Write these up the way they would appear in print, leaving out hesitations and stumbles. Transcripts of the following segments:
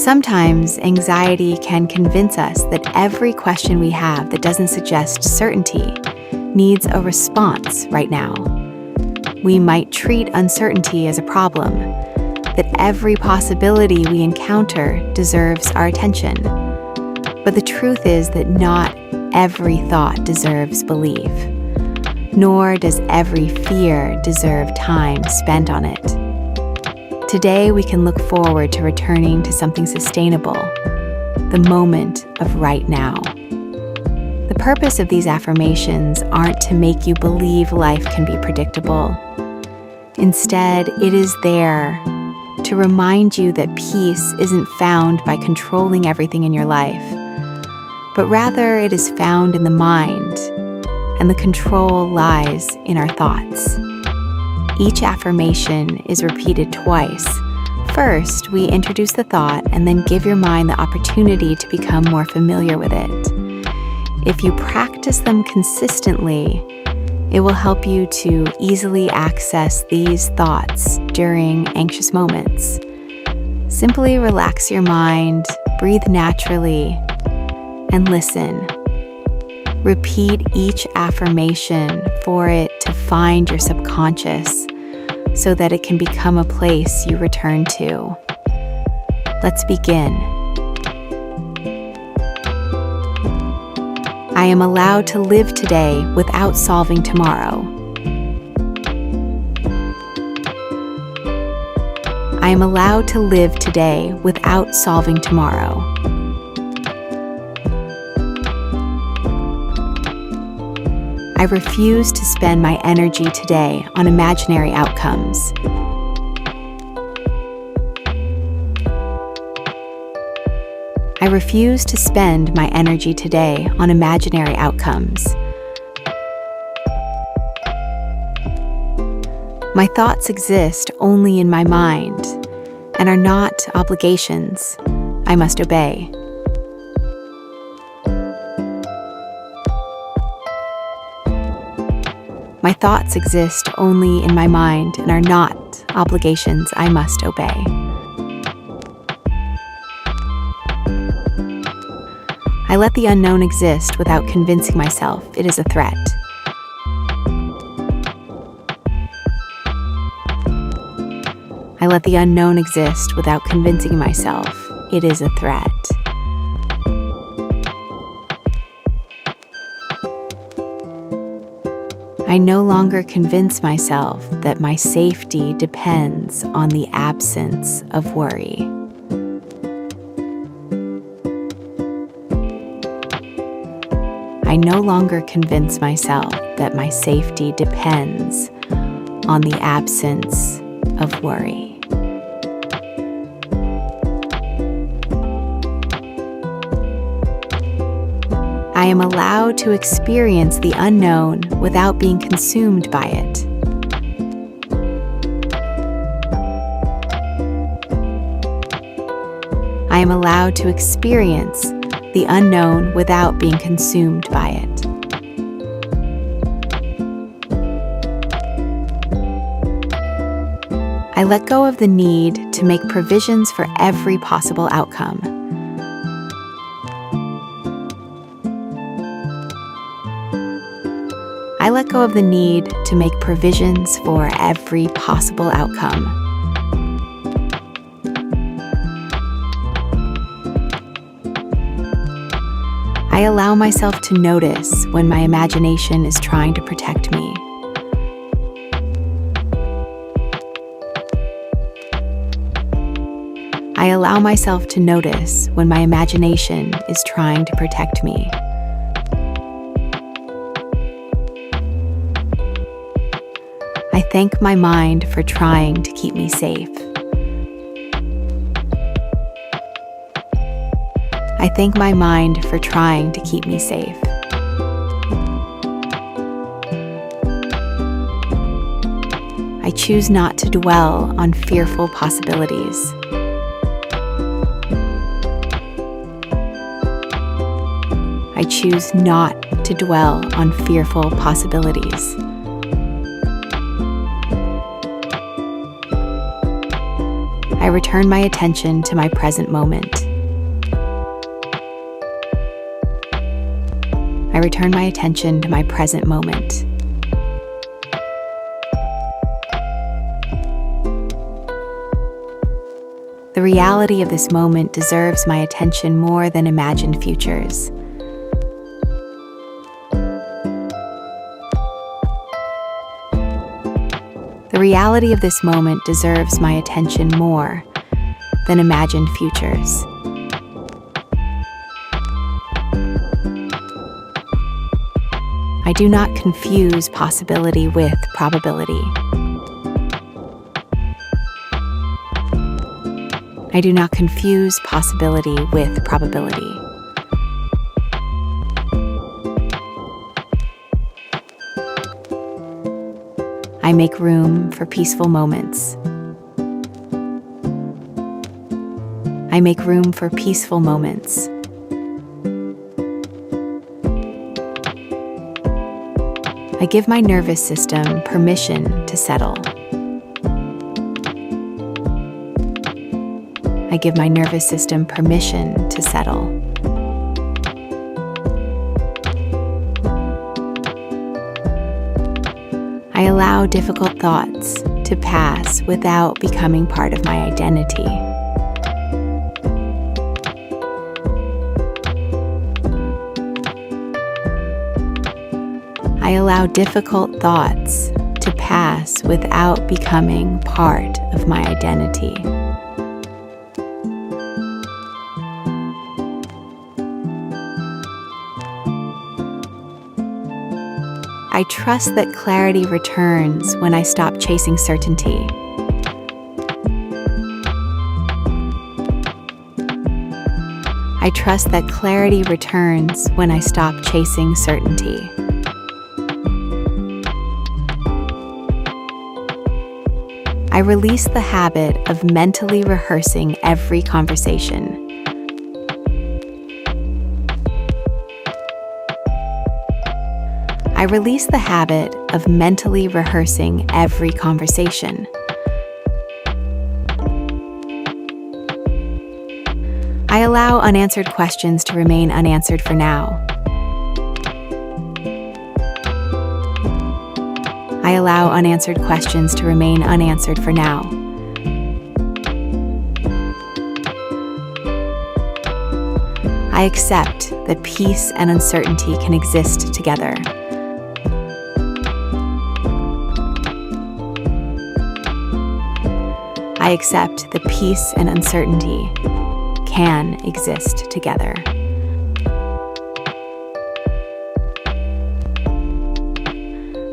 Sometimes anxiety can convince us that every question we have that doesn't suggest certainty needs a response right now. We might treat uncertainty as a problem, that every possibility we encounter deserves our attention. But the truth is that not every thought deserves belief, nor does every fear deserve time spent on it. Today, we can look forward to returning to something sustainable, the moment of right now. The purpose of these affirmations aren't to make you believe life can be predictable. Instead, it is there to remind you that peace isn't found by controlling everything in your life, but rather it is found in the mind, and the control lies in our thoughts. Each affirmation is repeated twice. First, we introduce the thought and then give your mind the opportunity to become more familiar with it. If you practice them consistently, it will help you to easily access these thoughts during anxious moments. Simply relax your mind, breathe naturally, and listen. Repeat each affirmation for it to find your subconscious so that it can become a place you return to. Let's begin. I am allowed to live today without solving tomorrow. I am allowed to live today without solving tomorrow. I refuse to spend my energy today on imaginary outcomes. I refuse to spend my energy today on imaginary outcomes. My thoughts exist only in my mind and are not obligations I must obey. My thoughts exist only in my mind and are not obligations I must obey. I let the unknown exist without convincing myself it is a threat. I let the unknown exist without convincing myself it is a threat. I no longer convince myself that my safety depends on the absence of worry. I no longer convince myself that my safety depends on the absence of worry. I am allowed to experience the unknown without being consumed by it. I am allowed to experience the unknown without being consumed by it. I let go of the need to make provisions for every possible outcome. I let go of the need to make provisions for every possible outcome. I allow myself to notice when my imagination is trying to protect me. I allow myself to notice when my imagination is trying to protect me. I thank my mind for trying to keep me safe. I thank my mind for trying to keep me safe. I choose not to dwell on fearful possibilities. I choose not to dwell on fearful possibilities. I I return my attention to my present moment. I return my attention to my present moment. The reality of this moment deserves my attention more than imagined futures. The reality of this moment deserves my attention more than imagined futures. I do not confuse possibility with probability. I do not confuse possibility with probability. I make room for peaceful moments. I make room for peaceful moments. I give my nervous system permission to settle. I give my nervous system permission to settle. I allow difficult thoughts to pass without becoming part of my identity. I allow difficult thoughts to pass without becoming part of my identity. I trust that clarity returns when I stop chasing certainty. I trust that clarity returns when I stop chasing certainty. I release the habit of mentally rehearsing every conversation. I release the habit of mentally rehearsing every conversation. I allow unanswered questions to remain unanswered for now. I allow unanswered questions to remain unanswered for now. I accept that peace and uncertainty can exist together. I accept that peace and uncertainty can exist together.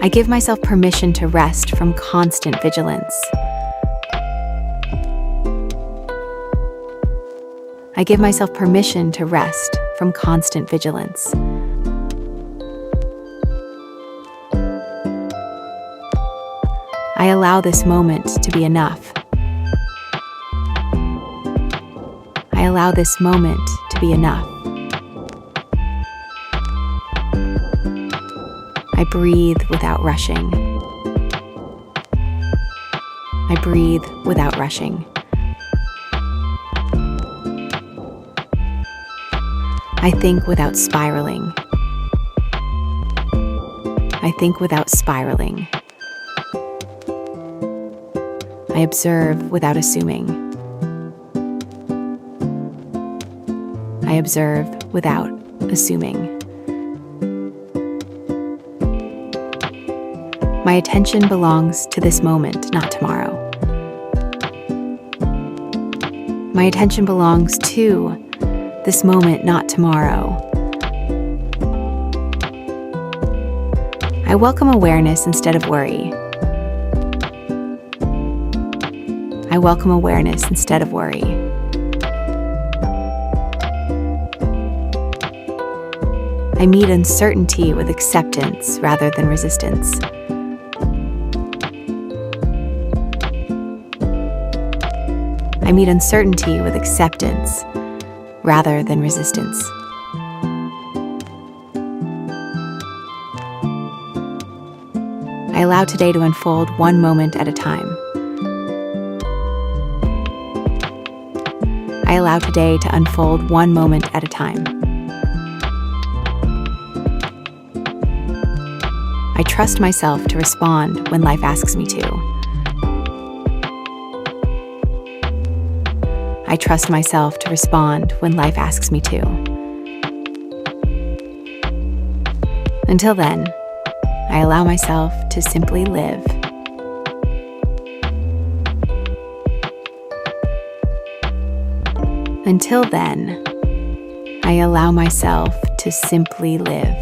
I give myself permission to rest from constant vigilance. I give myself permission to rest from constant vigilance. I allow this moment to be enough. I allow this moment to be enough. I breathe without rushing. I breathe without rushing. I think without spiraling. I think without spiraling. I observe without assuming. I observe without assuming. My attention belongs to this moment, not tomorrow. My attention belongs to this moment, not tomorrow. I welcome awareness instead of worry. I welcome awareness instead of worry. I meet uncertainty with acceptance rather than resistance. I meet uncertainty with acceptance rather than resistance. I allow today to unfold one moment at a time. I allow today to unfold one moment at a time. I trust myself to respond when life asks me to. I trust myself to respond when life asks me to. Until then, I allow myself to simply live. Until then, I allow myself to simply live.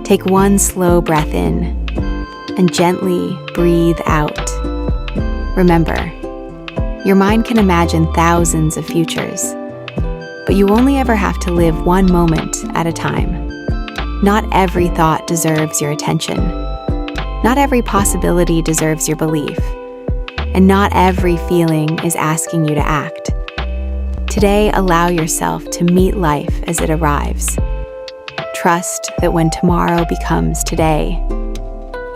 Take one slow breath in and gently breathe out. Remember, your mind can imagine thousands of futures, but you only ever have to live one moment at a time. Not every thought deserves your attention. Not every possibility deserves your belief. And not every feeling is asking you to act. Today, allow yourself to meet life as it arrives. Trust that when tomorrow becomes today,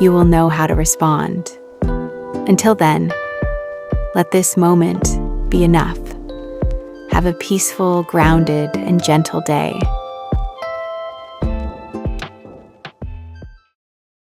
you will know how to respond. Until then, let this moment be enough. Have a peaceful, grounded, and gentle day.